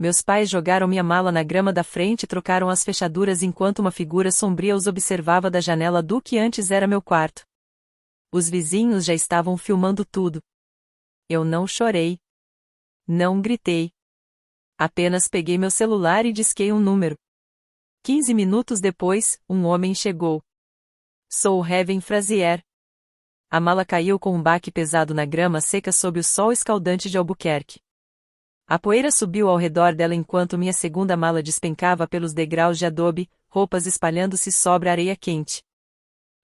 Meus pais jogaram minha mala na grama da frente e trocaram as fechaduras enquanto uma figura sombria os observava da janela do que antes era meu quarto. Os vizinhos já estavam filmando tudo. Eu não chorei. Não gritei. Apenas peguei meu celular e disquei um número. 15 minutos depois, um homem chegou. Sou Heaven Frazier. A mala caiu com um baque pesado na grama seca sob o sol escaldante de Albuquerque. A poeira subiu ao redor dela enquanto minha segunda mala despencava pelos degraus de adobe, roupas espalhando-se sobre a areia quente.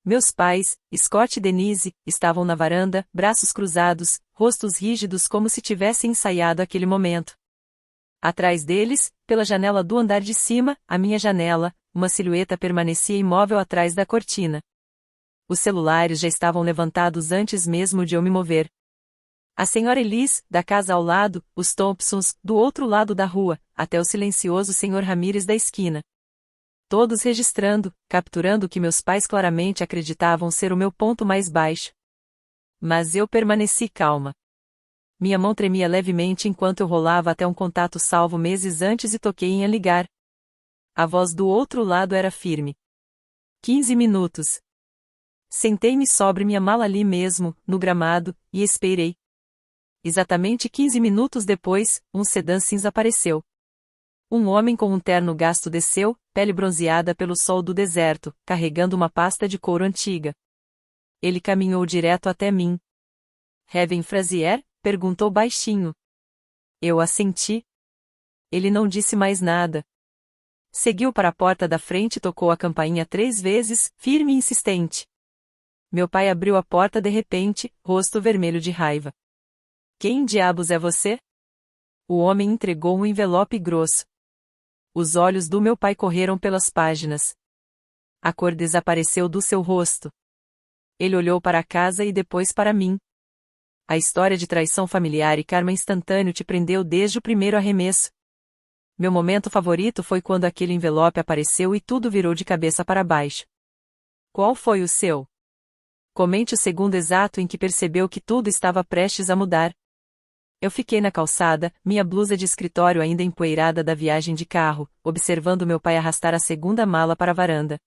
Meus pais, Scott e Denise, estavam na varanda, braços cruzados, rostos rígidos como se tivessem ensaiado aquele momento. Atrás deles, pela janela do andar de cima, a minha janela, uma silhueta permanecia imóvel atrás da cortina. Os celulares já estavam levantados antes mesmo de eu me mover. A senhora Elis, da casa ao lado, os Thompsons, do outro lado da rua, até o silencioso senhor Ramírez da esquina. Todos registrando, capturando o que meus pais claramente acreditavam ser o meu ponto mais baixo. Mas eu permaneci calma. Minha mão tremia levemente enquanto eu rolava até um contato salvo meses antes e toquei em ligar. A voz do outro lado era firme. 15 minutos. Sentei-me sobre minha mala ali mesmo, no gramado, e esperei. Exatamente 15 minutos depois, um sedã cinza apareceu. Um homem com um terno gasto desceu, pele bronzeada pelo sol do deserto, carregando uma pasta de couro antiga. Ele caminhou direto até mim. Heaven Frazier? Perguntou baixinho. Eu assenti. Ele não disse mais nada. Seguiu para a porta da frente e tocou a campainha 3 vezes, firme e insistente. Meu pai abriu a porta de repente, rosto vermelho de raiva. Quem diabos é você? O homem entregou um envelope grosso. Os olhos do meu pai correram pelas páginas. A cor desapareceu do seu rosto. Ele olhou para a casa e depois para mim. A história de traição familiar e karma instantâneo te prendeu desde o primeiro arremesso. Meu momento favorito foi quando aquele envelope apareceu e tudo virou de cabeça para baixo. Qual foi o seu? Comente o segundo exato em que percebeu que tudo estava prestes a mudar. Eu fiquei na calçada, minha blusa de escritório ainda empoeirada da viagem de carro, observando meu pai arrastar a segunda mala para a varanda.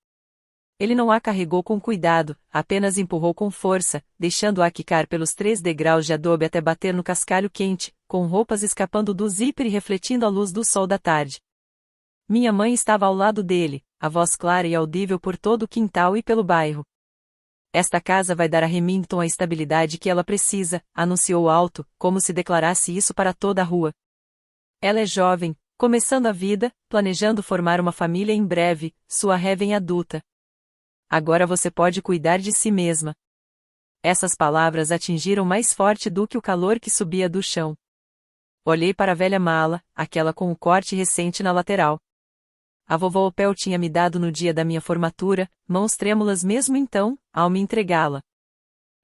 Ele não a carregou com cuidado, apenas empurrou com força, deixando-a quicar pelos 3 degraus de adobe até bater no cascalho quente, com roupas escapando do zíper e refletindo a luz do sol da tarde. Minha mãe estava ao lado dele, a voz clara e audível por todo o quintal e pelo bairro. Esta casa vai dar a Remington a estabilidade que ela precisa, anunciou alto, como se declarasse isso para toda a rua. Ela é jovem, começando a vida, planejando formar uma família em breve, sua Heaven adulta. Agora você pode cuidar de si mesma. Essas palavras atingiram mais forte do que o calor que subia do chão. Olhei para a velha mala, aquela com o corte recente na lateral. A vovó Opel tinha me dado no dia da minha formatura, mãos trêmulas mesmo então, ao me entregá-la.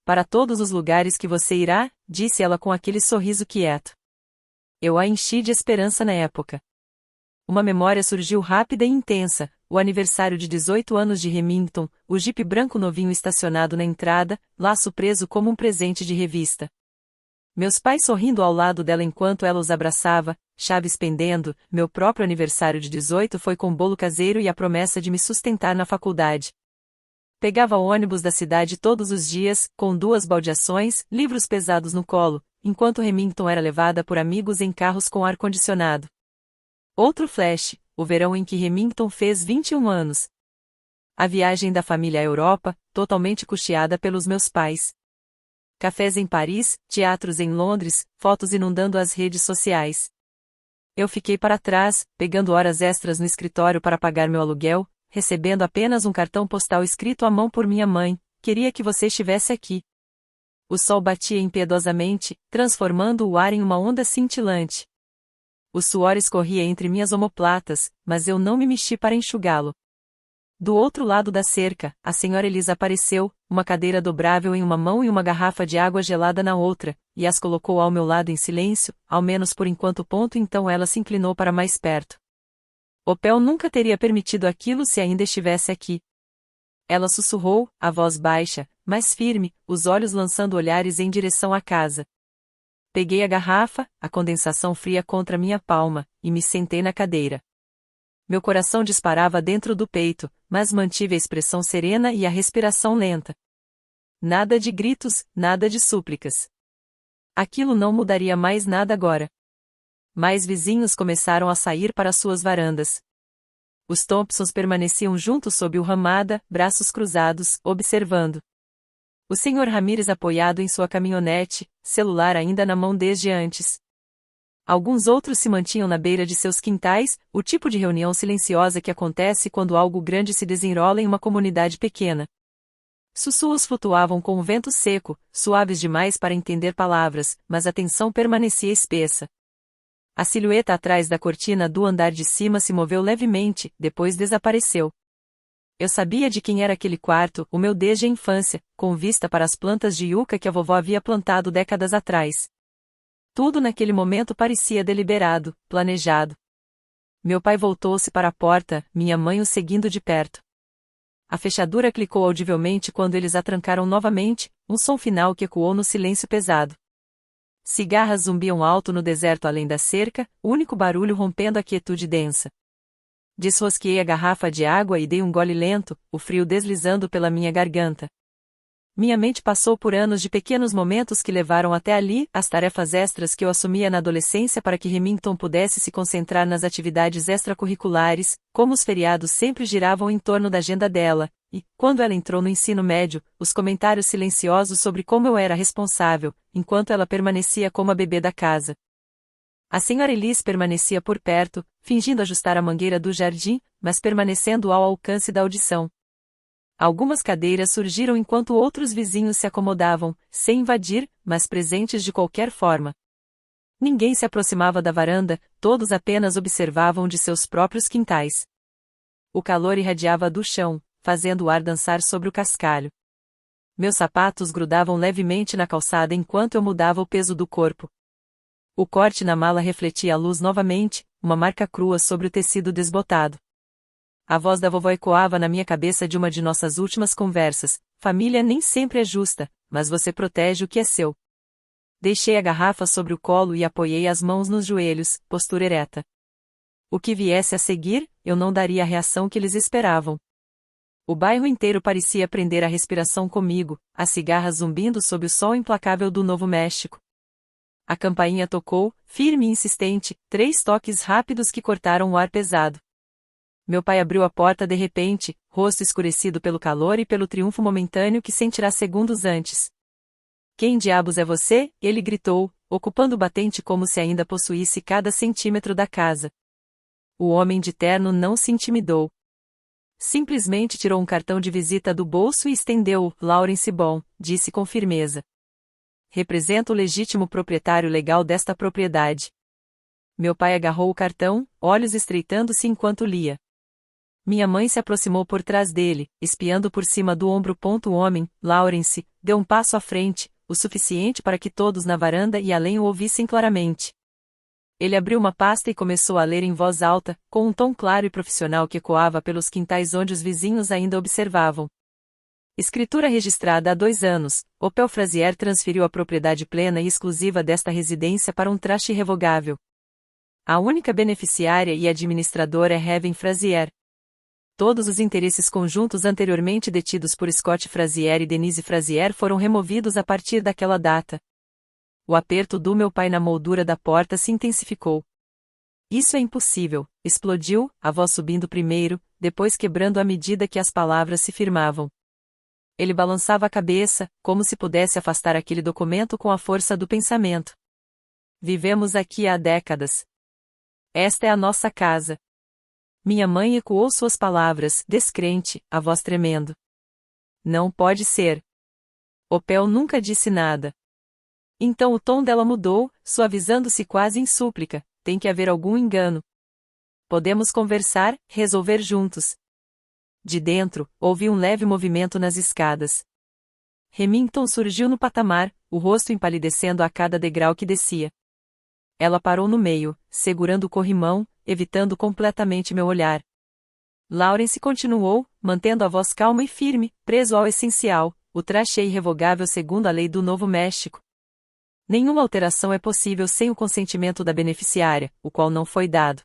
Para todos os lugares que você irá, disse ela com aquele sorriso quieto. Eu a enchi de esperança na época. Uma memória surgiu rápida e intensa, o aniversário de 18 anos de Remington, o jipe branco novinho estacionado na entrada, laço preso como um presente de revista. Meus pais sorrindo ao lado dela enquanto ela os abraçava, chaves pendendo, meu próprio aniversário de 18 foi com bolo caseiro e a promessa de me sustentar na faculdade. Pegava o ônibus da cidade todos os dias, com 2 baldeações, livros pesados no colo, enquanto Remington era levada por amigos em carros com ar-condicionado. Outro flash, o verão em que Remington fez 21 anos. A viagem da família à Europa, totalmente custeada pelos meus pais. Cafés em Paris, teatros em Londres, fotos inundando as redes sociais. Eu fiquei para trás, pegando horas extras no escritório para pagar meu aluguel, recebendo apenas um cartão postal escrito à mão por minha mãe: queria que você estivesse aqui. O sol batia impiedosamente, transformando o ar em uma onda cintilante. O suor escorria entre minhas omoplatas, mas eu não me mexi para enxugá-lo. Do outro lado da cerca, a senhora Elisa apareceu, uma cadeira dobrável em uma mão e uma garrafa de água gelada na outra, e as colocou ao meu lado em silêncio, ao menos por enquanto. Então ela se inclinou para mais perto. Opel nunca teria permitido aquilo se ainda estivesse aqui. Ela sussurrou, a voz baixa, mas firme, os olhos lançando olhares em direção à casa. Peguei a garrafa, a condensação fria contra minha palma, e me sentei na cadeira. Meu coração disparava dentro do peito, mas mantive a expressão serena e a respiração lenta. Nada de gritos, nada de súplicas. Aquilo não mudaria mais nada agora. Mais vizinhos começaram a sair para suas varandas. Os Thompsons permaneciam juntos sob o ramada, braços cruzados, observando. O Sr. Ramírez apoiado em sua caminhonete, celular ainda na mão desde antes. Alguns outros se mantinham na beira de seus quintais, o tipo de reunião silenciosa que acontece quando algo grande se desenrola em uma comunidade pequena. Sussurros flutuavam com o vento seco, suaves demais para entender palavras, mas a tensão permanecia espessa. A silhueta atrás da cortina do andar de cima se moveu levemente, depois desapareceu. Eu sabia de quem era aquele quarto, o meu desde a infância, com vista para as plantas de yucca que a vovó havia plantado décadas atrás. Tudo naquele momento parecia deliberado, planejado. Meu pai voltou-se para a porta, minha mãe o seguindo de perto. A fechadura clicou audivelmente quando eles a trancaram novamente, um som final que ecoou no silêncio pesado. Cigarras zumbiam alto no deserto além da cerca, o único barulho rompendo a quietude densa. Desrosqueei a garrafa de água e dei um gole lento, o frio deslizando pela minha garganta. Minha mente passou por anos de pequenos momentos que levaram até ali, as tarefas extras que eu assumia na adolescência para que Remington pudesse se concentrar nas atividades extracurriculares, como os feriados sempre giravam em torno da agenda dela, e, quando ela entrou no ensino médio, os comentários silenciosos sobre como eu era responsável, enquanto ela permanecia como a bebê da casa. A senhora Elise permanecia por perto, fingindo ajustar a mangueira do jardim, mas permanecendo ao alcance da audição. Algumas cadeiras surgiram enquanto outros vizinhos se acomodavam, sem invadir, mas presentes de qualquer forma. Ninguém se aproximava da varanda, todos apenas observavam de seus próprios quintais. O calor irradiava do chão, fazendo o ar dançar sobre o cascalho. Meus sapatos grudavam levemente na calçada enquanto eu mudava o peso do corpo. O corte na mala refletia a luz novamente, uma marca crua sobre o tecido desbotado. A voz da vovó ecoava na minha cabeça de uma de nossas últimas conversas: família nem sempre é justa, mas você protege o que é seu. Deixei a garrafa sobre o colo e apoiei as mãos nos joelhos, postura ereta. O que viesse a seguir, eu não daria a reação que eles esperavam. O bairro inteiro parecia prender a respiração comigo, as cigarras zumbindo sob o sol implacável do Novo México. A campainha tocou, firme e insistente, 3 toques rápidos que cortaram o ar pesado. Meu pai abriu a porta de repente, rosto escurecido pelo calor e pelo triunfo momentâneo que sentirá segundos antes. Quem diabos é você? Ele gritou, ocupando o batente como se ainda possuísse cada centímetro da casa. O homem de terno não se intimidou. Simplesmente tirou um cartão de visita do bolso e estendeu-o. Lawrence Bon, disse com firmeza. Representa o legítimo proprietário legal desta propriedade. Meu pai agarrou o cartão, olhos estreitando-se enquanto lia. Minha mãe se aproximou por trás dele, espiando por cima do ombro. O homem, Lawrence, deu um passo à frente, o suficiente para que todos na varanda e além o ouvissem claramente. Ele abriu uma pasta e começou a ler em voz alta, com um tom claro e profissional que ecoava pelos quintais onde os vizinhos ainda observavam. Escritura registrada há 2 anos, Opel Frazier transferiu a propriedade plena e exclusiva desta residência para um traste irrevogável. A única beneficiária e administradora é Heaven Frazier. Todos os interesses conjuntos anteriormente detidos por Scott Frazier e Denise Frazier foram removidos a partir daquela data. O aperto do meu pai na moldura da porta se intensificou. Isso é impossível, explodiu, a voz subindo primeiro, depois quebrando à medida que as palavras se firmavam. Ele balançava a cabeça, como se pudesse afastar aquele documento com a força do pensamento. Vivemos aqui há décadas. Esta é a nossa casa. Minha mãe ecoou suas palavras, descrente, a voz tremendo. Não pode ser. Opel nunca disse nada. Então o tom dela mudou, suavizando-se quase em súplica: tem que haver algum engano. Podemos conversar, resolver juntos. De dentro, ouvi um leve movimento nas escadas. Remington surgiu no patamar, o rosto empalidecendo a cada degrau que descia. Ela parou no meio, segurando o corrimão, evitando completamente meu olhar. Lawrence continuou, mantendo a voz calma e firme, preso ao essencial: o traste é irrevogável segundo a lei do Novo México. Nenhuma alteração é possível sem o consentimento da beneficiária, o qual não foi dado.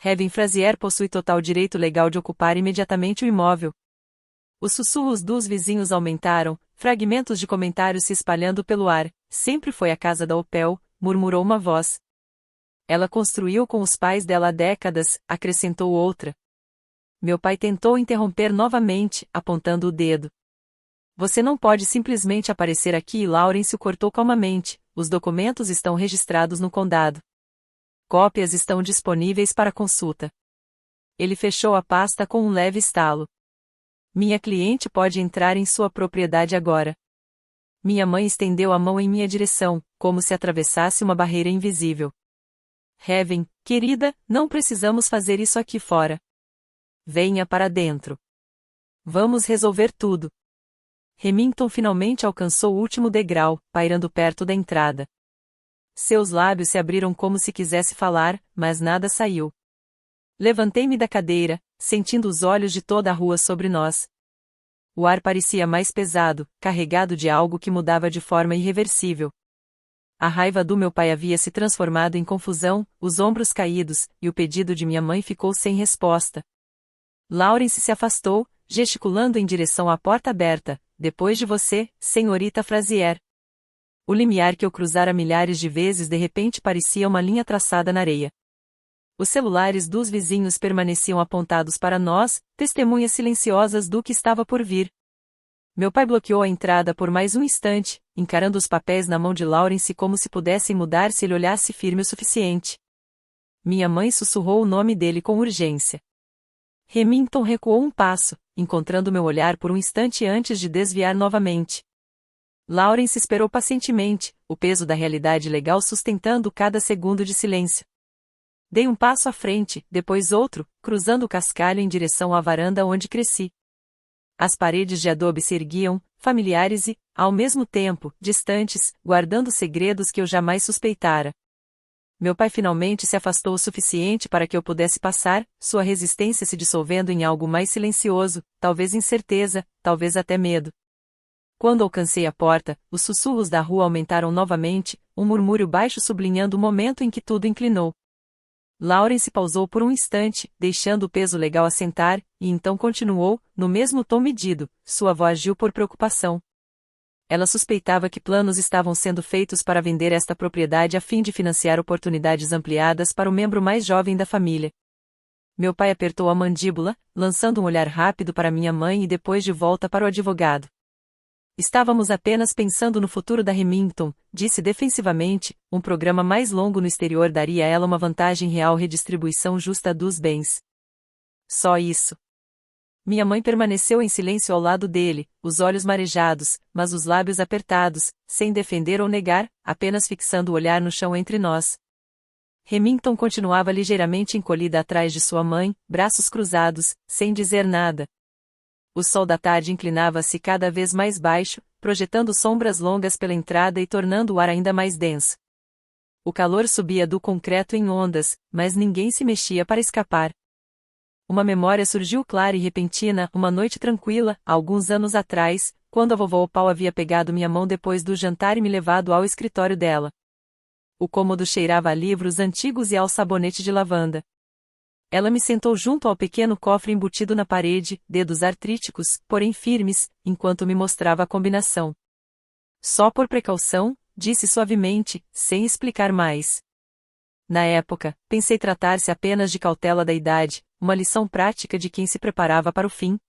Kevin Frazier possui total direito legal de ocupar imediatamente o imóvel. Os sussurros dos vizinhos aumentaram, fragmentos de comentários se espalhando pelo ar. Sempre foi a casa da Opel, murmurou uma voz. Ela construiu com os pais dela há décadas, acrescentou outra. Meu pai tentou interromper novamente, apontando o dedo. Você não pode simplesmente aparecer aqui e Lawrence o cortou calmamente. Os documentos estão registrados no condado. Cópias estão disponíveis para consulta. Ele fechou a pasta com um leve estalo. Minha cliente pode entrar em sua propriedade agora. Minha mãe estendeu a mão em minha direção, como se atravessasse uma barreira invisível. Kevin, querida, não precisamos fazer isso aqui fora. Venha para dentro. Vamos resolver tudo. Remington finalmente alcançou o último degrau, pairando perto da entrada. Seus lábios se abriram como se quisesse falar, mas nada saiu. Levantei-me da cadeira, sentindo os olhos de toda a rua sobre nós. O ar parecia mais pesado, carregado de algo que mudava de forma irreversível. A raiva do meu pai havia se transformado em confusão, os ombros caídos, e o pedido de minha mãe ficou sem resposta. Lawrence se afastou, gesticulando em direção à porta aberta. Depois de você, senhorita Frazier. O limiar que eu cruzara milhares de vezes de repente parecia uma linha traçada na areia. Os celulares dos vizinhos permaneciam apontados para nós, testemunhas silenciosas do que estava por vir. Meu pai bloqueou a entrada por mais um instante, encarando os papéis na mão de Lawrence como se pudessem mudar se ele olhasse firme o suficiente. Minha mãe sussurrou o nome dele com urgência. Remington recuou um passo, encontrando meu olhar por um instante antes de desviar novamente. Lawrence esperou pacientemente, o peso da realidade legal sustentando cada segundo de silêncio. Dei um passo à frente, depois outro, cruzando o cascalho em direção à varanda onde cresci. As paredes de adobe se erguiam, familiares e, ao mesmo tempo, distantes, guardando segredos que eu jamais suspeitara. Meu pai finalmente se afastou o suficiente para que eu pudesse passar, sua resistência se dissolvendo em algo mais silencioso, talvez incerteza, talvez até medo. Quando alcancei a porta, os sussurros da rua aumentaram novamente, um murmúrio baixo sublinhando o momento em que tudo inclinou. Lawrence pausou por um instante, deixando o peso legal assentar, e então continuou, no mesmo tom medido, sua voz agiu por preocupação. Ela suspeitava que planos estavam sendo feitos para vender esta propriedade a fim de financiar oportunidades ampliadas para o membro mais jovem da família. Meu pai apertou a mandíbula, lançando um olhar rápido para minha mãe e depois de volta para o advogado. Estávamos apenas pensando no futuro da Remington, disse defensivamente, um programa mais longo no exterior daria a ela uma vantagem real redistribuição justa dos bens. Só isso. Minha mãe permaneceu em silêncio ao lado dele, os olhos marejados, mas os lábios apertados, sem defender ou negar, apenas fixando o olhar no chão entre nós. Remington continuava ligeiramente encolhida atrás de sua mãe, braços cruzados, sem dizer nada. O sol da tarde inclinava-se cada vez mais baixo, projetando sombras longas pela entrada e tornando o ar ainda mais denso. O calor subia do concreto em ondas, mas ninguém se mexia para escapar. Uma memória surgiu clara e repentina, uma noite tranquila, alguns anos atrás, quando a vovó Opal havia pegado minha mão depois do jantar e me levado ao escritório dela. O cômodo cheirava a livros antigos e ao sabonete de lavanda. Ela me sentou junto ao pequeno cofre embutido na parede, dedos artríticos, porém firmes, enquanto me mostrava a combinação. Só por precaução, disse suavemente, sem explicar mais. Na época, pensei tratar-se apenas de cautela da idade, uma lição prática de quem se preparava para o fim.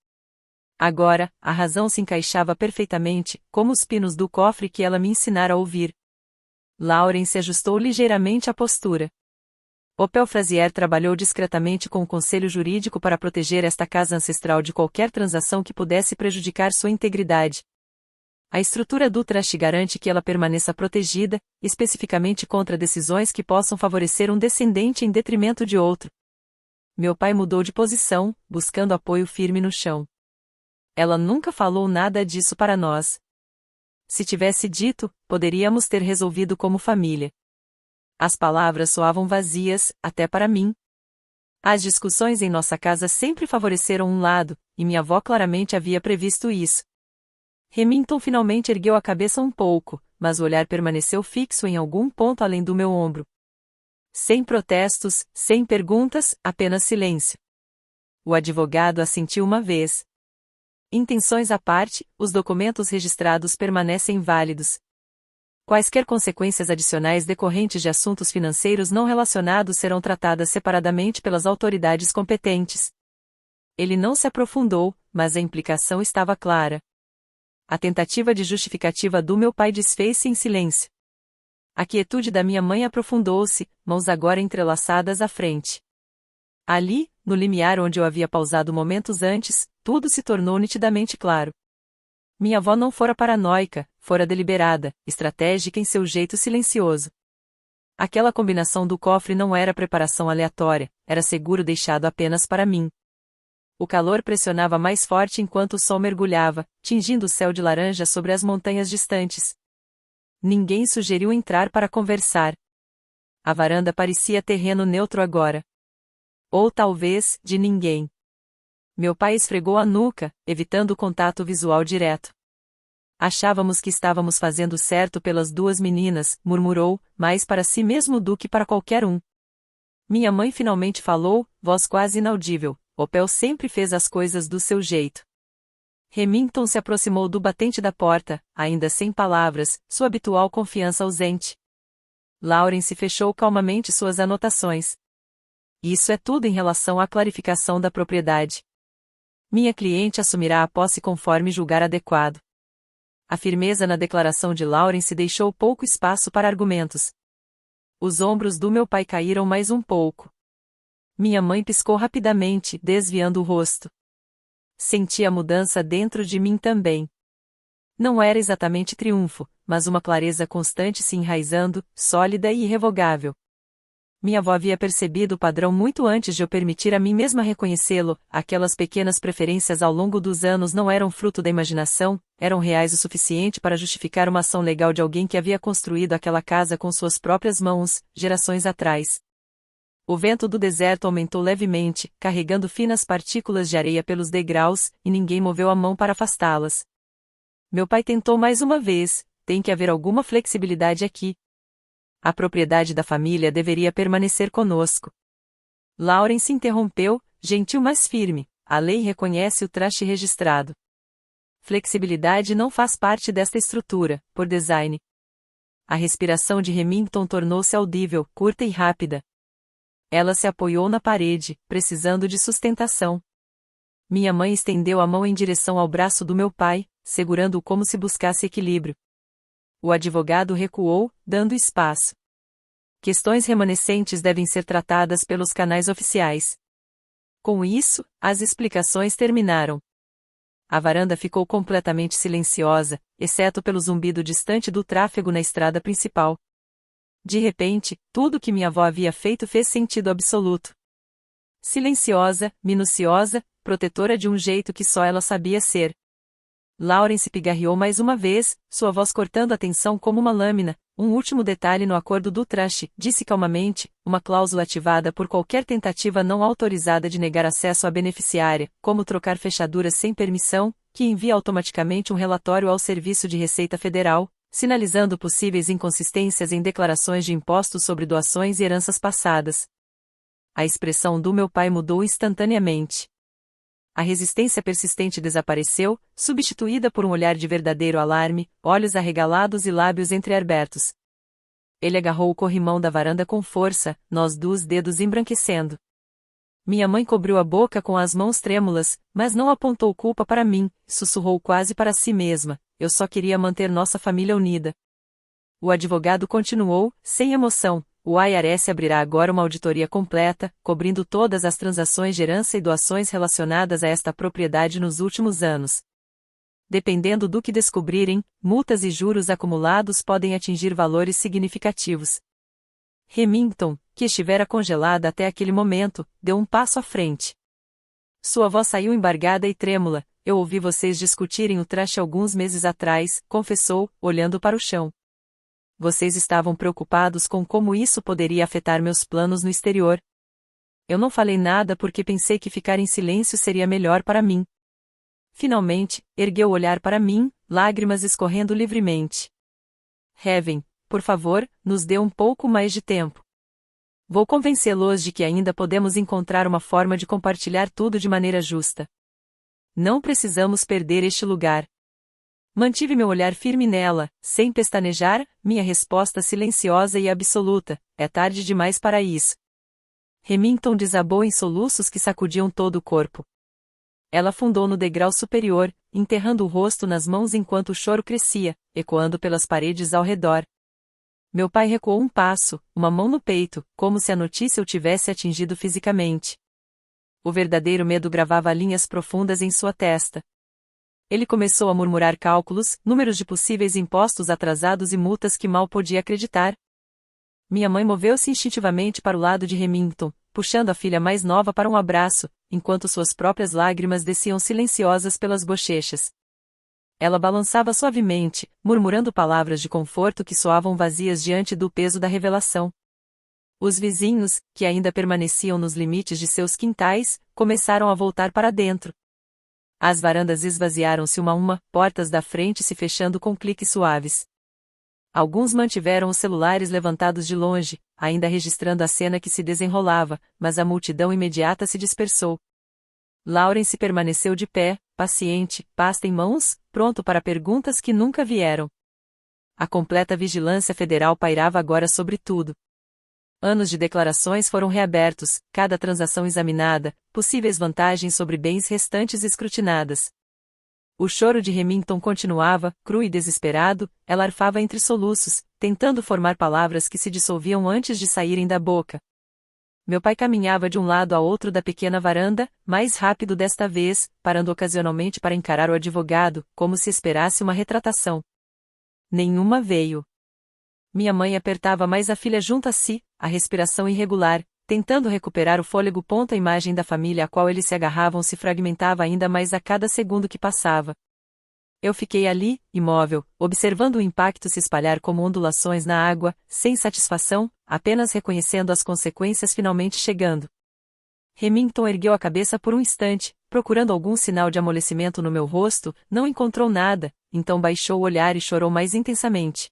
Agora, a razão se encaixava perfeitamente, como os pinos do cofre que ela me ensinara a ouvir. Lawrence ajustou ligeiramente a postura. Opel Frazier trabalhou discretamente com o conselho jurídico para proteger esta casa ancestral de qualquer transação que pudesse prejudicar sua integridade. A estrutura do trust garante que ela permaneça protegida, especificamente contra decisões que possam favorecer um descendente em detrimento de outro. Meu pai mudou de posição, buscando apoio firme no chão. Ela nunca falou nada disso para nós. Se tivesse dito, poderíamos ter resolvido como família. As palavras soavam vazias, até para mim. As discussões em nossa casa sempre favoreceram um lado, e minha avó claramente havia previsto isso. Remington finalmente ergueu a cabeça um pouco, mas o olhar permaneceu fixo em algum ponto além do meu ombro. Sem protestos, sem perguntas, apenas silêncio. O advogado assentiu uma vez. Intenções à parte, os documentos registrados permanecem válidos. Quaisquer consequências adicionais decorrentes de assuntos financeiros não relacionados serão tratadas separadamente pelas autoridades competentes. Ele não se aprofundou, mas a implicação estava clara. A tentativa de justificativa do meu pai desfez-se em silêncio. A quietude da minha mãe aprofundou-se, mãos agora entrelaçadas à frente. Ali, no limiar onde eu havia pausado momentos antes, tudo se tornou nitidamente claro. Minha avó não fora paranoica, fora deliberada, estratégica em seu jeito silencioso. Aquela combinação do cofre não era preparação aleatória, era seguro deixado apenas para mim. O calor pressionava mais forte enquanto o sol mergulhava, tingindo o céu de laranja sobre as montanhas distantes. Ninguém sugeriu entrar para conversar. A varanda parecia terreno neutro agora. Ou talvez, de ninguém. Meu pai esfregou a nuca, evitando o contato visual direto. Achávamos que estávamos fazendo certo pelas duas meninas, murmurou, mais para si mesmo do que para qualquer um. Minha mãe finalmente falou, voz quase inaudível. Opel sempre fez as coisas do seu jeito. Remington se aproximou do batente da porta, ainda sem palavras, sua habitual confiança ausente. Lawrence fechou calmamente suas anotações. Isso é tudo em relação à clarificação da propriedade. Minha cliente assumirá a posse conforme julgar adequado. A firmeza na declaração de Lawrence deixou pouco espaço para argumentos. Os ombros do meu pai caíram mais um pouco. Minha mãe piscou rapidamente, desviando o rosto. Senti a mudança dentro de mim também. Não era exatamente triunfo, mas uma clareza constante se enraizando, sólida e irrevogável. Minha avó havia percebido o padrão muito antes de eu permitir a mim mesma reconhecê-lo. Aquelas pequenas preferências ao longo dos anos não eram fruto da imaginação, eram reais o suficiente para justificar uma ação legal de alguém que havia construído aquela casa com suas próprias mãos, gerações atrás. O vento do deserto aumentou levemente, carregando finas partículas de areia pelos degraus, e ninguém moveu a mão para afastá-las. Meu pai tentou mais uma vez, tem que haver alguma flexibilidade aqui. A propriedade da família deveria permanecer conosco. Lawrence interrompeu, gentil mas firme, a lei reconhece o traste registrado. Flexibilidade não faz parte desta estrutura, por design. A respiração de Remington tornou-se audível, curta e rápida. Ela se apoiou na parede, precisando de sustentação. Minha mãe estendeu a mão em direção ao braço do meu pai, segurando-o como se buscasse equilíbrio. O advogado recuou, dando espaço. Questões remanescentes devem ser tratadas pelos canais oficiais. Com isso, as explicações terminaram. A varanda ficou completamente silenciosa, exceto pelo zumbido distante do tráfego na estrada principal. De repente, tudo que minha avó havia feito fez sentido absoluto. Silenciosa, minuciosa, protetora de um jeito que só ela sabia ser. Lawrence pigarreou mais uma vez, sua voz cortando a tensão como uma lâmina. Um último detalhe no acordo do trust, disse calmamente, uma cláusula ativada por qualquer tentativa não autorizada de negar acesso à beneficiária, como trocar fechaduras sem permissão, que envia automaticamente um relatório ao Serviço de Receita Federal, sinalizando possíveis inconsistências em declarações de impostos sobre doações e heranças passadas. A expressão do meu pai mudou instantaneamente. A resistência persistente desapareceu, substituída por um olhar de verdadeiro alarme, olhos arregalados e lábios entreabertos. Ele agarrou o corrimão da varanda com força, nós dos dedos embranquecendo. Minha mãe cobriu a boca com as mãos trêmulas, mas não apontou culpa para mim, sussurrou quase para si mesma, eu só queria manter nossa família unida. O advogado continuou, sem emoção. O IRS abrirá agora uma auditoria completa, cobrindo todas as transações de herança e doações relacionadas a esta propriedade nos últimos anos. Dependendo do que descobrirem, multas e juros acumulados podem atingir valores significativos. Remington, que estivera congelada até aquele momento, deu um passo à frente. Sua voz saiu embargada e trêmula. Eu ouvi vocês discutirem o traste alguns meses atrás, confessou, olhando para o chão. Vocês estavam preocupados com como isso poderia afetar meus planos no exterior. Eu não falei nada porque pensei que ficar em silêncio seria melhor para mim. Finalmente, ergueu o olhar para mim, lágrimas escorrendo livremente. Heaven, por favor, nos dê um pouco mais de tempo. Vou convencê-los de que ainda podemos encontrar uma forma de compartilhar tudo de maneira justa. Não precisamos perder este lugar. Mantive meu olhar firme nela, sem pestanejar, minha resposta silenciosa e absoluta: é tarde demais para isso. Remington desabou em soluços que sacudiam todo o corpo. Ela afundou no degrau superior, enterrando o rosto nas mãos enquanto o choro crescia, ecoando pelas paredes ao redor. Meu pai recuou um passo, uma mão no peito, como se a notícia o tivesse atingido fisicamente. O verdadeiro medo gravava linhas profundas em sua testa. Ele começou a murmurar cálculos, números de possíveis impostos atrasados e multas que mal podia acreditar. Minha mãe moveu-se instintivamente para o lado de Remington, puxando a filha mais nova para um abraço, enquanto suas próprias lágrimas desciam silenciosas pelas bochechas. Ela balançava suavemente, murmurando palavras de conforto que soavam vazias diante do peso da revelação. Os vizinhos, que ainda permaneciam nos limites de seus quintais, começaram a voltar para dentro. As varandas esvaziaram-se uma a uma, portas da frente se fechando com cliques suaves. Alguns mantiveram os celulares levantados de longe, ainda registrando a cena que se desenrolava, mas a multidão imediata se dispersou. Lawrence permaneceu de pé, paciente, pasta em mãos, pronto para perguntas que nunca vieram. A completa vigilância federal pairava agora sobre tudo. Anos de declarações foram reabertos, cada transação examinada, possíveis vantagens sobre bens restantes escrutinadas. O choro de Remington continuava, cru e desesperado, ela arfava entre soluços, tentando formar palavras que se dissolviam antes de saírem da boca. Meu pai caminhava de um lado a outro da pequena varanda, mais rápido desta vez, parando ocasionalmente para encarar o advogado, como se esperasse uma retratação. Nenhuma veio. Minha mãe apertava mais a filha junto a si, a respiração irregular, tentando recuperar o fôlego. A imagem da família a qual eles se agarravam se fragmentava ainda mais a cada segundo que passava. Eu fiquei ali, imóvel, observando o impacto se espalhar como ondulações na água, sem satisfação, apenas reconhecendo as consequências finalmente chegando. Remington ergueu a cabeça por um instante, procurando algum sinal de amolecimento no meu rosto, não encontrou nada, então baixou o olhar e chorou mais intensamente.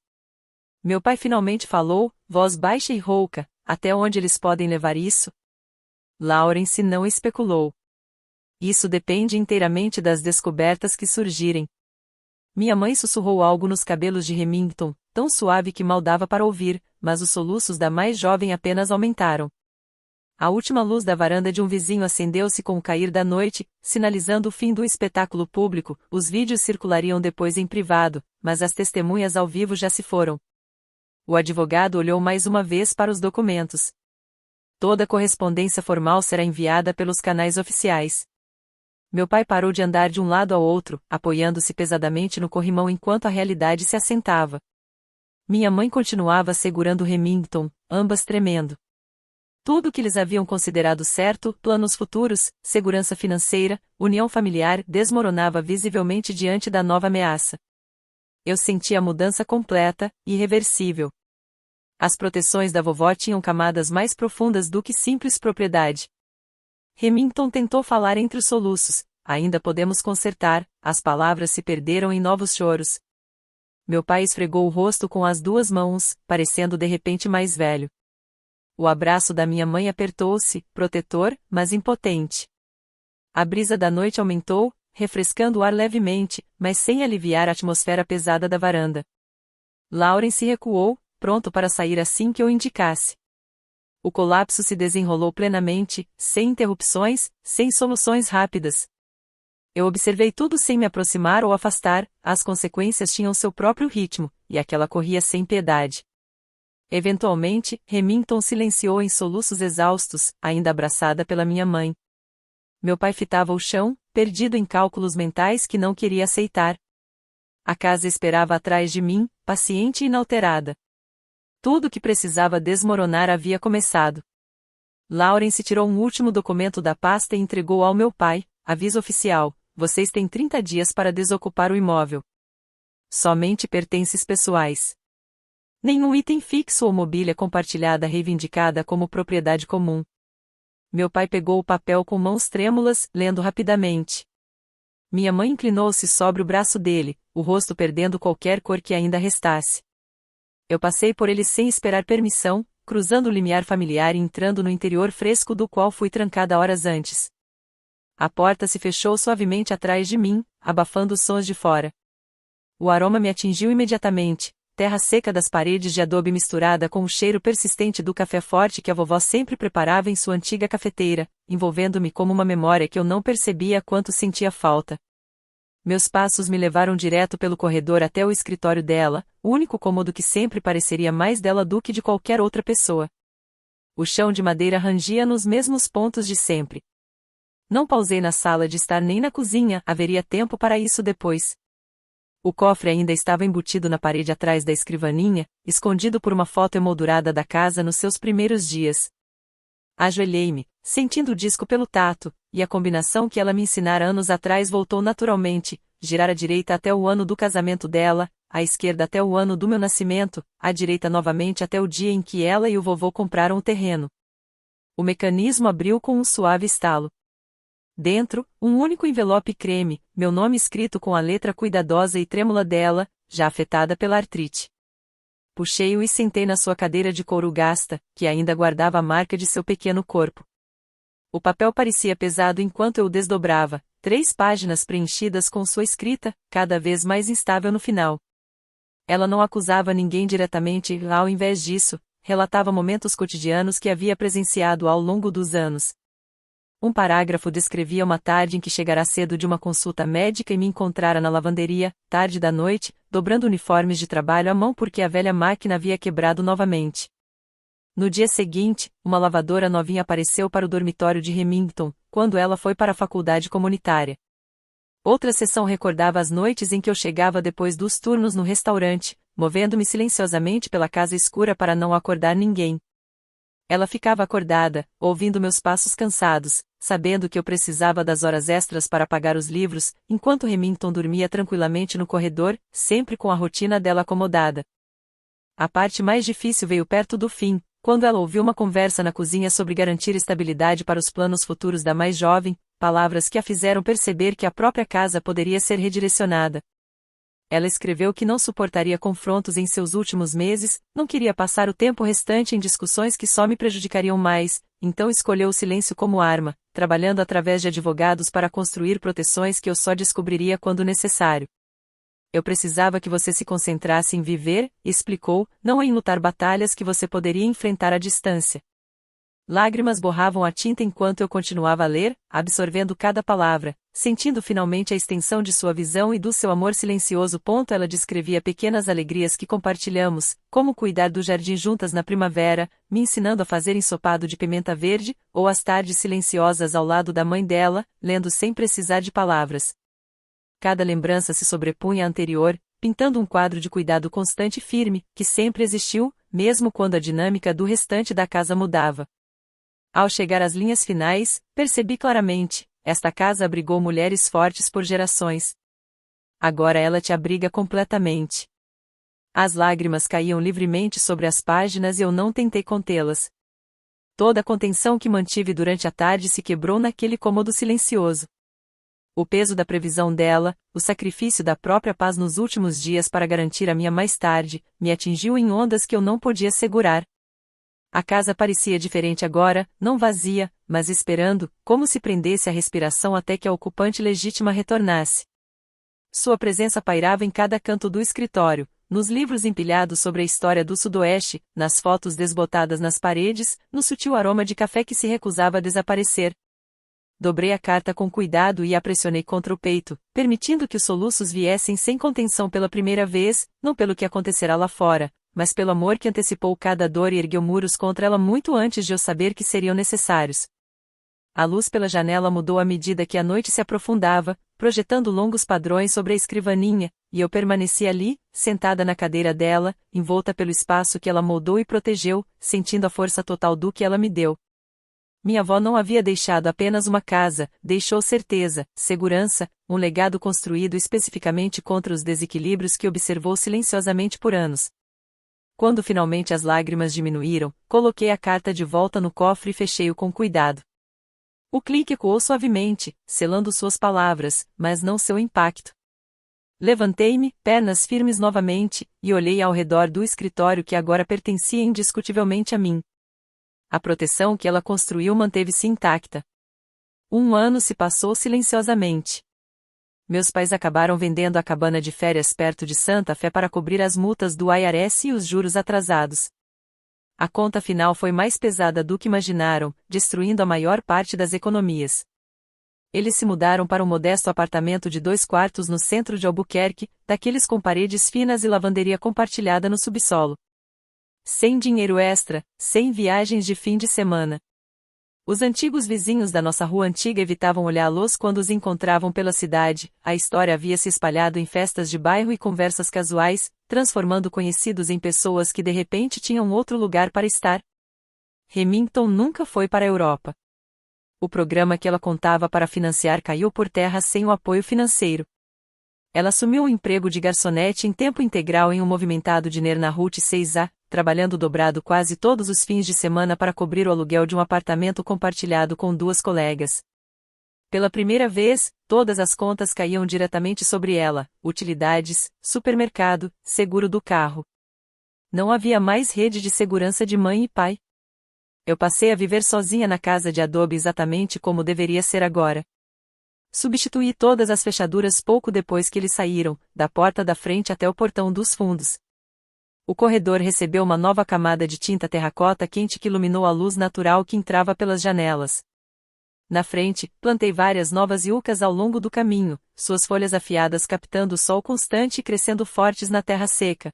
Meu pai finalmente falou, voz baixa e rouca: até onde eles podem levar isso? Lawrence não especulou. Isso depende inteiramente das descobertas que surgirem. Minha mãe sussurrou algo nos cabelos de Remington, tão suave que mal dava para ouvir, mas os soluços da mais jovem apenas aumentaram. A última luz da varanda de um vizinho acendeu-se com o cair da noite, sinalizando o fim do espetáculo público. Os vídeos circulariam depois em privado, mas as testemunhas ao vivo já se foram. O advogado olhou mais uma vez para os documentos. Toda correspondência formal será enviada pelos canais oficiais. Meu pai parou de andar de um lado ao outro, apoiando-se pesadamente no corrimão enquanto a realidade se assentava. Minha mãe continuava segurando Remington, ambas tremendo. Tudo o que eles haviam considerado certo, planos futuros, segurança financeira, união familiar, desmoronava visivelmente diante da nova ameaça. Eu sentia a mudança completa, irreversível. As proteções da vovó tinham camadas mais profundas do que simples propriedade. Remington tentou falar entre os soluços: ainda podemos consertar. As palavras se perderam em novos choros. Meu pai esfregou o rosto com as duas mãos, parecendo de repente mais velho. O abraço da minha mãe apertou-se, protetor, mas impotente. A brisa da noite aumentou, refrescando o ar levemente, mas sem aliviar a atmosfera pesada da varanda. Lawrence recuou, pronto para sair assim que eu indicasse. O colapso se desenrolou plenamente, sem interrupções, sem soluções rápidas. Eu observei tudo sem me aproximar ou afastar, as consequências tinham seu próprio ritmo, e aquela corria sem piedade. Eventualmente, Remington silenciou em soluços exaustos, ainda abraçada pela minha mãe. Meu pai fitava o chão, perdido em cálculos mentais que não queria aceitar. A casa esperava atrás de mim, paciente e inalterada. Tudo o que precisava desmoronar havia começado. Lawrence tirou um último documento da pasta e entregou ao meu pai: aviso oficial, vocês têm 30 dias para desocupar o imóvel. Somente pertences pessoais. Nenhum item fixo ou mobília compartilhada reivindicada como propriedade comum. Meu pai pegou o papel com mãos trêmulas, lendo rapidamente. Minha mãe inclinou-se sobre o braço dele, o rosto perdendo qualquer cor que ainda restasse. Eu passei por ele sem esperar permissão, cruzando o limiar familiar e entrando no interior fresco do qual fui trancada horas antes. A porta se fechou suavemente atrás de mim, abafando os sons de fora. O aroma me atingiu imediatamente, terra seca das paredes de adobe misturada com o cheiro persistente do café forte que a vovó sempre preparava em sua antiga cafeteira, envolvendo-me como uma memória que eu não percebia quanto sentia falta. Meus passos me levaram direto pelo corredor até o escritório dela, o único cômodo que sempre pareceria mais dela do que de qualquer outra pessoa. O chão de madeira rangia nos mesmos pontos de sempre. Não pausei na sala de estar nem na cozinha, haveria tempo para isso depois. O cofre ainda estava embutido na parede atrás da escrivaninha, escondido por uma foto emoldurada da casa nos seus primeiros dias. Ajoelhei-me, sentindo o disco pelo tato, e a combinação que ela me ensinara anos atrás voltou naturalmente, girar à direita até o ano do casamento dela, à esquerda até o ano do meu nascimento, à direita novamente até o dia em que ela e o vovô compraram o terreno. O mecanismo abriu com um suave estalo. Dentro, um único envelope creme, meu nome escrito com a letra cuidadosa e trêmula dela, já afetada pela artrite. Puxei-o e sentei na sua cadeira de couro gasta, que ainda guardava a marca de seu pequeno corpo. O papel parecia pesado enquanto eu o desdobrava, 3 páginas preenchidas com sua escrita, cada vez mais instável no final. Ela não acusava ninguém diretamente, ao invés disso, relatava momentos cotidianos que havia presenciado ao longo dos anos. Um parágrafo descrevia uma tarde em que chegara cedo de uma consulta médica e me encontrara na lavanderia, tarde da noite, dobrando uniformes de trabalho à mão porque a velha máquina havia quebrado novamente. No dia seguinte, uma lavadora novinha apareceu para o dormitório de Remington, quando ela foi para a faculdade comunitária. Outra sessão recordava as noites em que eu chegava depois dos turnos no restaurante, movendo-me silenciosamente pela casa escura para não acordar ninguém. Ela ficava acordada, ouvindo meus passos cansados, sabendo que eu precisava das horas extras para pagar os livros, enquanto Remington dormia tranquilamente no corredor, sempre com a rotina dela acomodada. A parte mais difícil veio perto do fim, quando ela ouviu uma conversa na cozinha sobre garantir estabilidade para os planos futuros da mais jovem, palavras que a fizeram perceber que a própria casa poderia ser redirecionada. Ela escreveu que não suportaria confrontos em seus últimos meses, não queria passar o tempo restante em discussões que só me prejudicariam mais, então escolheu o silêncio como arma, trabalhando através de advogados para construir proteções que eu só descobriria quando necessário. Eu precisava que você se concentrasse em viver, explicou, não em lutar batalhas que você poderia enfrentar à distância. Lágrimas borravam a tinta enquanto eu continuava a ler, absorvendo cada palavra, sentindo finalmente a extensão de sua visão e do seu amor silencioso. Ela descrevia pequenas alegrias que compartilhamos, como cuidar do jardim juntas na primavera, me ensinando a fazer ensopado de pimenta verde, ou as tardes silenciosas ao lado da mãe dela, lendo sem precisar de palavras. Cada lembrança se sobrepunha à anterior, pintando um quadro de cuidado constante e firme, que sempre existiu, mesmo quando a dinâmica do restante da casa mudava. Ao chegar às linhas finais, percebi claramente, esta casa abrigou mulheres fortes por gerações. Agora ela te abriga completamente. As lágrimas caíam livremente sobre as páginas e eu não tentei contê-las. Toda a contenção que mantive durante a tarde se quebrou naquele cômodo silencioso. O peso da previsão dela, o sacrifício da própria paz nos últimos dias para garantir a minha mais tarde, me atingiu em ondas que eu não podia segurar. A casa parecia diferente agora, não vazia, mas esperando, como se prendesse a respiração até que a ocupante legítima retornasse. Sua presença pairava em cada canto do escritório, nos livros empilhados sobre a história do Sudoeste, nas fotos desbotadas nas paredes, no sutil aroma de café que se recusava a desaparecer. Dobrei a carta com cuidado e a pressionei contra o peito, permitindo que os soluços viessem sem contenção pela primeira vez, não pelo que acontecerá lá fora, mas pelo amor que antecipou cada dor e ergueu muros contra ela muito antes de eu saber que seriam necessários. A luz pela janela mudou à medida que a noite se aprofundava, projetando longos padrões sobre a escrivaninha, e eu permaneci ali, sentada na cadeira dela, envolta pelo espaço que ela moldou e protegeu, sentindo a força total do que ela me deu. Minha avó não havia deixado apenas uma casa, deixou certeza, segurança, um legado construído especificamente contra os desequilíbrios que observou silenciosamente por anos. Quando finalmente as lágrimas diminuíram, coloquei a carta de volta no cofre e fechei-o com cuidado. O clique ecoou suavemente, selando suas palavras, mas não seu impacto. Levantei-me, pernas firmes novamente, e olhei ao redor do escritório que agora pertencia indiscutivelmente a mim. A proteção que ela construiu manteve-se intacta. 1 ano se passou silenciosamente. Meus pais acabaram vendendo a cabana de férias perto de Santa Fé para cobrir as multas do IRS e os juros atrasados. A conta final foi mais pesada do que imaginaram, destruindo a maior parte das economias. Eles se mudaram para um modesto apartamento de 2 quartos no centro de Albuquerque, daqueles com paredes finas e lavanderia compartilhada no subsolo. Sem dinheiro extra, sem viagens de fim de semana. Os antigos vizinhos da nossa rua antiga evitavam olhá-los quando os encontravam pela cidade. A história havia se espalhado em festas de bairro e conversas casuais, transformando conhecidos em pessoas que de repente tinham outro lugar para estar. Remington nunca foi para a Europa. O programa que ela contava para financiar caiu por terra sem o apoio financeiro. Ela assumiu um emprego de garçonete em tempo integral em um movimentado diner na Route 6A, trabalhando dobrado quase todos os fins de semana para cobrir o aluguel de um apartamento compartilhado com 2 colegas. Pela primeira vez, todas as contas caíam diretamente sobre ela: utilidades, supermercado, seguro do carro. Não havia mais rede de segurança de mãe e pai. Eu passei a viver sozinha na casa de adobe exatamente como deveria ser agora. Substituí todas as fechaduras pouco depois que eles saíram, da porta da frente até o portão dos fundos. O corredor recebeu uma nova camada de tinta terracota quente que iluminou a luz natural que entrava pelas janelas. Na frente, plantei várias novas iucas ao longo do caminho, suas folhas afiadas captando o sol constante e crescendo fortes na terra seca.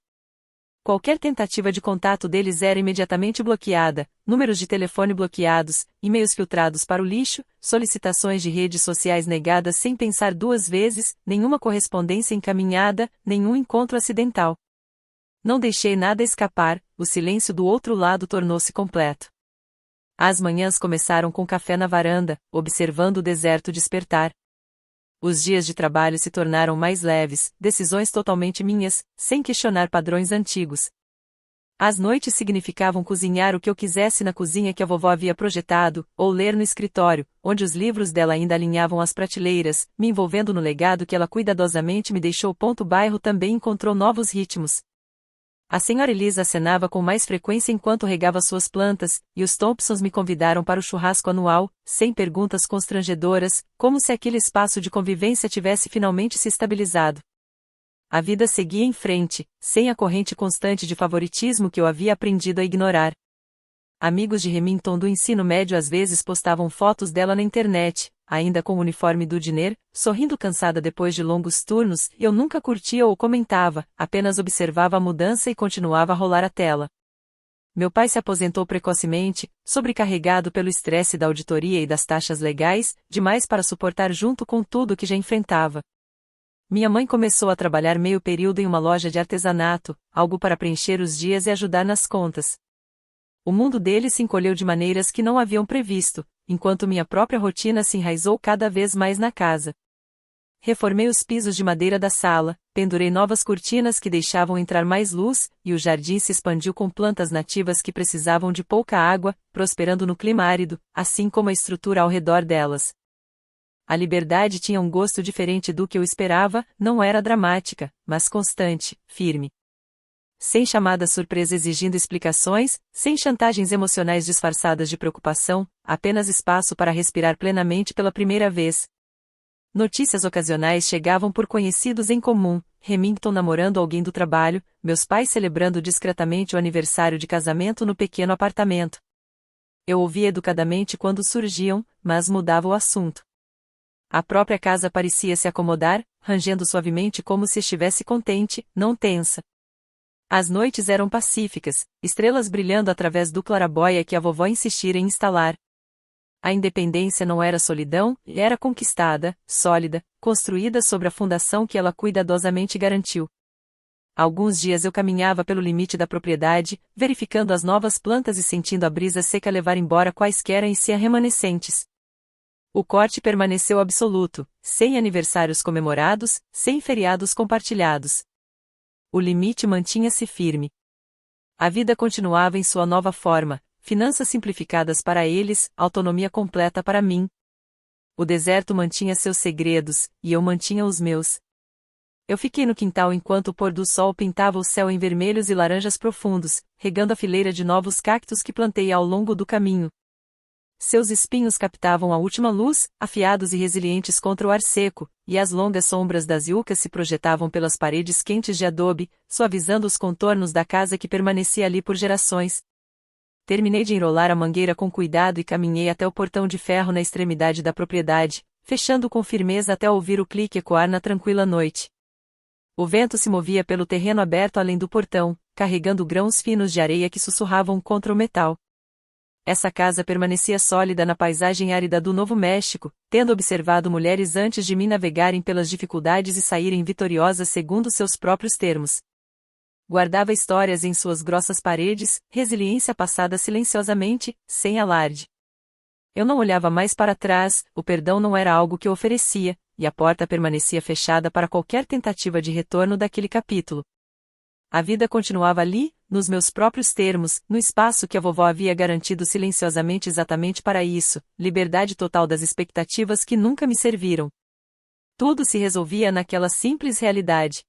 Qualquer tentativa de contato deles era imediatamente bloqueada, números de telefone bloqueados, e-mails filtrados para o lixo, solicitações de redes sociais negadas sem pensar 2 vezes, nenhuma correspondência encaminhada, nenhum encontro acidental. Não deixei nada escapar, o silêncio do outro lado tornou-se completo. As manhãs começaram com café na varanda, observando o deserto despertar. Os dias de trabalho se tornaram mais leves, decisões totalmente minhas, sem questionar padrões antigos. As noites significavam cozinhar o que eu quisesse na cozinha que a vovó havia projetado, ou ler no escritório, onde os livros dela ainda alinhavam as prateleiras, me envolvendo no legado que ela cuidadosamente me deixou. O bairro também encontrou novos ritmos. A senhora Elisa acenava com mais frequência enquanto regava suas plantas, e os Thompsons me convidaram para o churrasco anual, sem perguntas constrangedoras, como se aquele espaço de convivência tivesse finalmente se estabilizado. A vida seguia em frente, sem a corrente constante de favoritismo que eu havia aprendido a ignorar. Amigos de Remington do ensino médio às vezes postavam fotos dela na internet, ainda com o uniforme do diner, sorrindo cansada depois de longos turnos. Eu nunca curtia ou comentava, apenas observava a mudança e continuava a rolar a tela. Meu pai se aposentou precocemente, sobrecarregado pelo estresse da auditoria e das taxas legais, demais para suportar junto com tudo que já enfrentava. Minha mãe começou a trabalhar meio período em uma loja de artesanato, algo para preencher os dias e ajudar nas contas. O mundo dele se encolheu de maneiras que não haviam previsto, enquanto minha própria rotina se enraizou cada vez mais na casa. Reformei os pisos de madeira da sala, pendurei novas cortinas que deixavam entrar mais luz, e o jardim se expandiu com plantas nativas que precisavam de pouca água, prosperando no clima árido, assim como a estrutura ao redor delas. A liberdade tinha um gosto diferente do que eu esperava, não era dramática, mas constante, firme. Sem chamada surpresa exigindo explicações, sem chantagens emocionais disfarçadas de preocupação, apenas espaço para respirar plenamente pela primeira vez. Notícias ocasionais chegavam por conhecidos em comum, Remington namorando alguém do trabalho, meus pais celebrando discretamente o aniversário de casamento no pequeno apartamento. Eu ouvia educadamente quando surgiam, mas mudava o assunto. A própria casa parecia se acomodar, rangendo suavemente como se estivesse contente, não tensa. As noites eram pacíficas, estrelas brilhando através do clarabóia que a vovó insistira em instalar. A independência não era solidão, era conquistada, sólida, construída sobre a fundação que ela cuidadosamente garantiu. Alguns dias eu caminhava pelo limite da propriedade, verificando as novas plantas e sentindo a brisa seca levar embora quaisquer remanescentes. O corte permaneceu absoluto, sem aniversários comemorados, sem feriados compartilhados. O limite mantinha-se firme. A vida continuava em sua nova forma, finanças simplificadas para eles, autonomia completa para mim. O deserto mantinha seus segredos, e eu mantinha os meus. Eu fiquei no quintal enquanto o pôr do sol pintava o céu em vermelhos e laranjas profundos, regando a fileira de novos cactos que plantei ao longo do caminho. Seus espinhos captavam a última luz, afiados e resilientes contra o ar seco, e as longas sombras das iucas se projetavam pelas paredes quentes de adobe, suavizando os contornos da casa que permanecia ali por gerações. Terminei de enrolar a mangueira com cuidado e caminhei até o portão de ferro na extremidade da propriedade, fechando com firmeza até ouvir o clique ecoar na tranquila noite. O vento se movia pelo terreno aberto além do portão, carregando grãos finos de areia que sussurravam contra o metal. Essa casa permanecia sólida na paisagem árida do Novo México, tendo observado mulheres antes de mim navegarem pelas dificuldades e saírem vitoriosas segundo seus próprios termos. Guardava histórias em suas grossas paredes, resiliência passada silenciosamente, sem alarde. Eu não olhava mais para trás, o perdão não era algo que eu oferecia, e a porta permanecia fechada para qualquer tentativa de retorno daquele capítulo. A vida continuava ali, nos meus próprios termos, no espaço que a vovó havia garantido silenciosamente exatamente para isso, liberdade total das expectativas que nunca me serviram. Tudo se resolvia naquela simples realidade.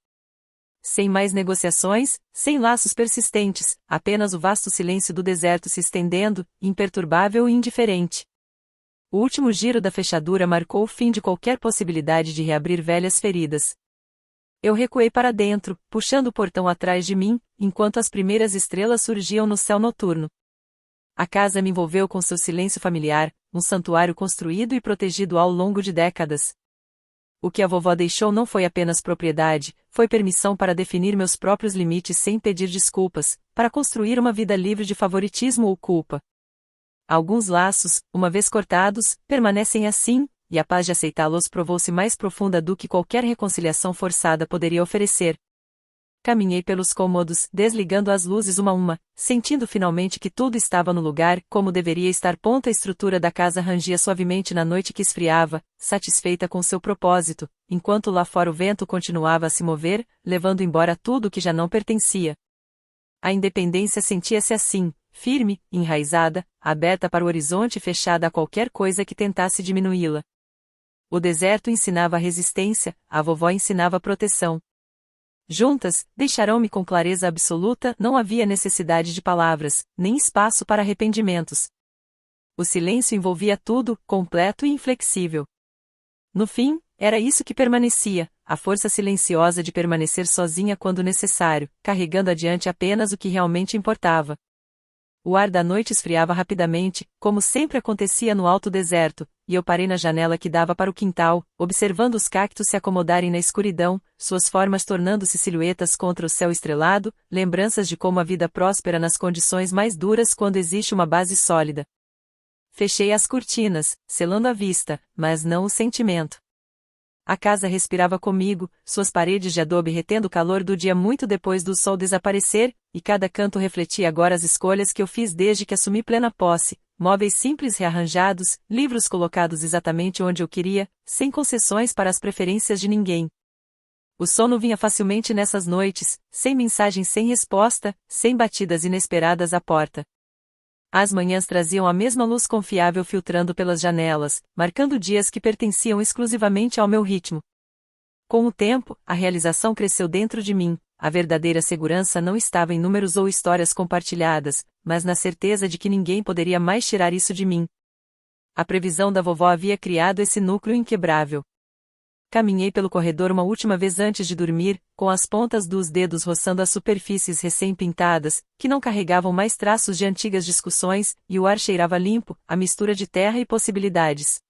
Sem mais negociações, sem laços persistentes, apenas o vasto silêncio do deserto se estendendo, imperturbável e indiferente. O último giro da fechadura marcou o fim de qualquer possibilidade de reabrir velhas feridas. Eu recuei para dentro, puxando o portão atrás de mim, enquanto as primeiras estrelas surgiam no céu noturno. A casa me envolveu com seu silêncio familiar, um santuário construído e protegido ao longo de décadas. O que a vovó deixou não foi apenas propriedade, foi permissão para definir meus próprios limites sem pedir desculpas, para construir uma vida livre de favoritismo ou culpa. Alguns laços, uma vez cortados, permanecem assim, e a paz de aceitá-los provou-se mais profunda do que qualquer reconciliação forçada poderia oferecer. Caminhei pelos cômodos, desligando as luzes uma a uma, sentindo finalmente que tudo estava no lugar, como deveria estar. A estrutura da casa rangia suavemente na noite que esfriava, satisfeita com seu propósito, enquanto lá fora o vento continuava a se mover, levando embora tudo que já não pertencia. A independência sentia-se assim, firme, enraizada, aberta para o horizonte e fechada a qualquer coisa que tentasse diminuí-la. O deserto ensinava a resistência, a vovó ensinava a proteção. Juntas, deixarão-me com clareza absoluta, não havia necessidade de palavras, nem espaço para arrependimentos. O silêncio envolvia tudo, completo e inflexível. No fim, era isso que permanecia, a força silenciosa de permanecer sozinha quando necessário, carregando adiante apenas o que realmente importava. O ar da noite esfriava rapidamente, como sempre acontecia no alto deserto, e eu parei na janela que dava para o quintal, observando os cactos se acomodarem na escuridão, suas formas tornando-se silhuetas contra o céu estrelado, lembranças de como a vida próspera nas condições mais duras quando existe uma base sólida. Fechei as cortinas, selando a vista, mas não o sentimento. A casa respirava comigo, suas paredes de adobe retendo o calor do dia muito depois do sol desaparecer, e cada canto refletia agora as escolhas que eu fiz desde que assumi plena posse, móveis simples rearranjados, livros colocados exatamente onde eu queria, sem concessões para as preferências de ninguém. O sono vinha facilmente nessas noites, sem mensagem sem resposta, sem batidas inesperadas à porta. As manhãs traziam a mesma luz confiável filtrando pelas janelas, marcando dias que pertenciam exclusivamente ao meu ritmo. Com o tempo, a realização cresceu dentro de mim, a verdadeira segurança não estava em números ou histórias compartilhadas, mas na certeza de que ninguém poderia mais tirar isso de mim. A previsão da vovó havia criado esse núcleo inquebrável. Caminhei pelo corredor uma última vez antes de dormir, com as pontas dos dedos roçando as superfícies recém-pintadas, que não carregavam mais traços de antigas discussões, e o ar cheirava limpo, a mistura de terra e possibilidades.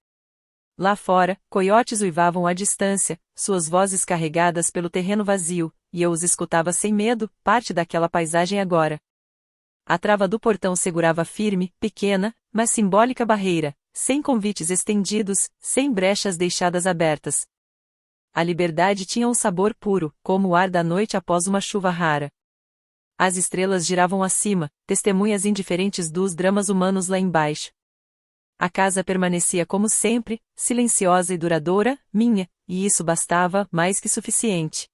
Lá fora, coiotes uivavam à distância, suas vozes carregadas pelo terreno vazio, e eu os escutava sem medo, parte daquela paisagem agora. A trava do portão segurava firme, pequena, mas simbólica barreira, sem convites estendidos, sem brechas deixadas abertas. A liberdade tinha um sabor puro, como o ar da noite após uma chuva rara. As estrelas giravam acima, testemunhas indiferentes dos dramas humanos lá embaixo. A casa permanecia como sempre, silenciosa e duradoura, minha, e isso bastava, mais que suficiente.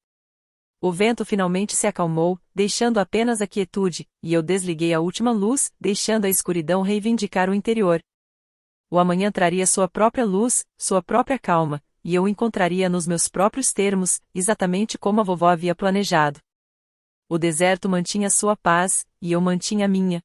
O vento finalmente se acalmou, deixando apenas a quietude, e eu desliguei a última luz, deixando a escuridão reivindicar o interior. O amanhã traria sua própria luz, sua própria calma, e eu o encontraria nos meus próprios termos, exatamente como a vovó havia planejado. O deserto mantinha sua paz, e eu mantinha a minha.